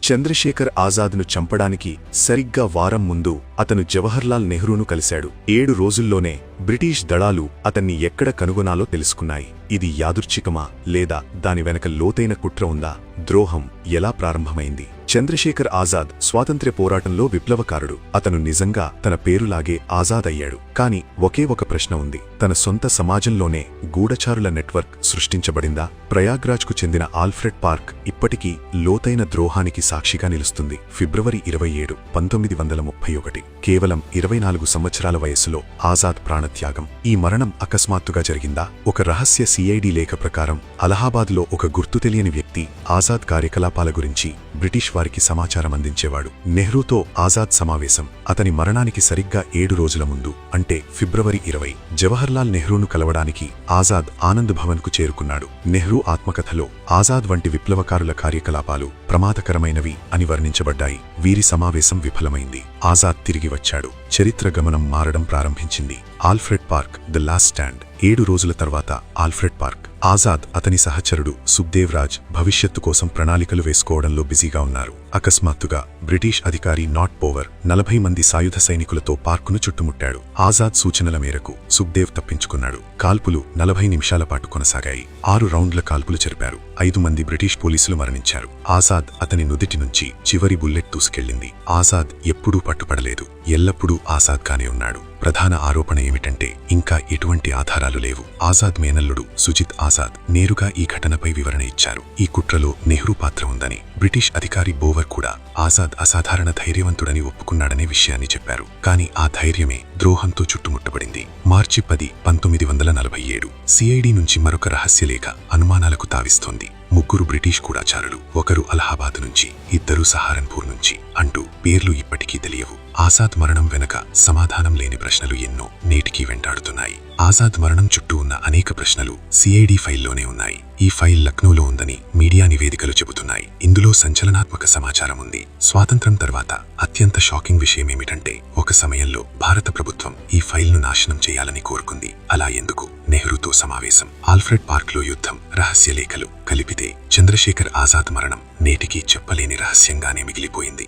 చంద్రశేఖర్ ఆజాద్ను చంపడానికి సరిగ్గా వారం ముందు అతను జవహర్లాల్ నెహ్రూను కలిశాడు. 7 రోజుల్లోనే బ్రిటిష్ దళాలు అతన్ని ఎక్కడ కనుగొనాలో తెలుసుకున్నాయి. ఇది యాదృచ్ఛికమా లేదా దాని వెనక లోతైన కుట్ర ఉందా? ద్రోహం ఎలా ప్రారంభమైంది? చంద్రశేఖర్ ఆజాద్ స్వాతంత్ర్య పోరాటంలో విప్లవకారుడు. అతను నిజంగా తన పేరులాగే ఆజాద్ అయ్యాడు. కాని ఒకే ఒక ప్రశ్న ఉంది. తన సొంత సమాజంలోనే గూఢచారుల నెట్వర్క్ సృష్టించబడిందా? ప్రయాగ్రాజ్కు చెందిన ఆల్ఫ్రెడ్ పార్క్ ఇప్పటికీ లోతైన ద్రోహానికి సాక్షిగా నిలుస్తుంది. ఫిబ్రవరి 27, 1931. కేవలం 24 సంవత్సరాల వయస్సులో ఆజాద్ ప్రాణత్యాగం. ఈ మరణం అకస్మాత్తుగా జరిగిందా? ఒక రహస్య సిఐడి లేఖ ప్రకారం అలహాబాద్లో ఒక గుర్తు తెలియని వ్యక్తి ఆజాద్ కార్యకలాపాల గురించి బ్రిటిష్ వారికి సమాచారం అందించేవాడు. నెహ్రూతో ఆజాద్ సమావేశం. అతని మరణానికి సరిగ్గా 7 రోజుల ముందు, అంటే ఫిబ్రవరి 20, జవహర్లాల్ నెహ్రూను కలవడానికి ఆజాద్ ఆనంద్ భవన్కు చేరుకున్నాడు. నెహ్రూ ఆత్మకథలో ఆజాద్ వంటి విప్లవకారుల కార్యకలాపాలు ప్రమాదకరమైనవి అని వర్ణించబడ్డాయి. వీరి సమావేశం విఫలమైంది. ఆజాద్ తిరిగి వచ్చాడు. చరిత్ర గమనం మారడం ప్రారంభించింది. Alfred park, the last stand. 7 రోజుల తర్వాత ఆల్ఫ్రెడ్ పార్క్, ఆజాద్, అతని సహచరుడు సుఖ్దేవ్ రాజ్ భవిష్యత్తు కోసం ప్రణాళికలు వేసుకోవడంలో బిజీగా ఉన్నారు. అకస్మాత్తుగా బ్రిటిష్ అధికారి నాట్ పోవర్ 40 మంది సాయుధ సైనికులతో పార్కును చుట్టుముట్టాడు. ఆజాద్ సూచనల మేరకు సుఖ్దేవ్ తప్పించుకున్నాడు. కాల్పులు 40 నిమిషాల పాటు కొనసాగాయి. 6 రౌండ్ల కాల్పులు జరిపారు. 5 మంది బ్రిటిష్ పోలీసులు మరణించారు. ఆజాద్ అతని నుదిటి నుంచి చివరి బుల్లెట్ దూసుకెళ్లింది. ఆజాద్ ఎప్పుడూ పట్టుపడలేదు. ఎల్లప్పుడూ ఆజాద్గానే ఉన్నాడు. ప్రధాన ఆరోపణ ఏమిటంటే ఇంకా ఎటువంటి ఆధారాలు లేవు. ఆజాద్ మేనల్లుడు సుజిత్ ఆజాద్ నేరుగా ఈ ఘటనపై వివరణ ఇచ్చారు. ఈ కుట్రలో నెహ్రూ పాత్ర ఉందని. బ్రిటిష్ అధికారి బోవర్ కూడా ఆజాద్ అసాధారణ ధైర్యవంతుడని ఒప్పుకున్నాడనే విషయాన్ని చెప్పారు. కాని ఆ ధైర్యమే ద్రోహంతో చుట్టుముట్టబడింది. మార్చి 10, 1947. సిఐడి నుంచి మరొక రహస్యలేఖ అనుమానాలకు తావిస్తోంది. 3 బ్రిటిష్ గూఢచారులు, ఒకరు అలహాబాద్ నుంచి, 2 సహారన్పూర్ నుంచి అంటూ పేర్లు ఇప్పటికీ తెలియవు. ఆజాద్ మరణం వెనక సమాధానం లేని ప్రశ్నలు ఎన్నో నేటికీ వెంటాడుతున్నాయి. ఆజాద్ మరణం చుట్టూ ఉన్న అనేక ప్రశ్నలు సిఐడి ఫైల్లోనే ఉన్నాయి. ఈ ఫైల్ లక్నోలో ఉందని మీడియా నివేదికలు చెబుతున్నాయి. ఇందులో సంచలనాత్మక సమాచారం ఉంది. స్వాతంత్ర్యం తర్వాత అత్యంత షాకింగ్ విషయమేమిటంటే ఒక సమయంలో భారత ప్రభుత్వం ఈ ఫైల్ను నాశనం చేయాలని కోరుకుంది. అలా ఎందుకు? నెహ్రూతో సమావేశం, ఆల్ఫ్రెడ్ పార్క్లో యుద్ధం, రహస్యలేఖలు కలిపితే చంద్రశేఖర్ ఆజాద్ మరణం నేటికీ చెప్పలేని రహస్యంగానే మిగిలిపోయింది.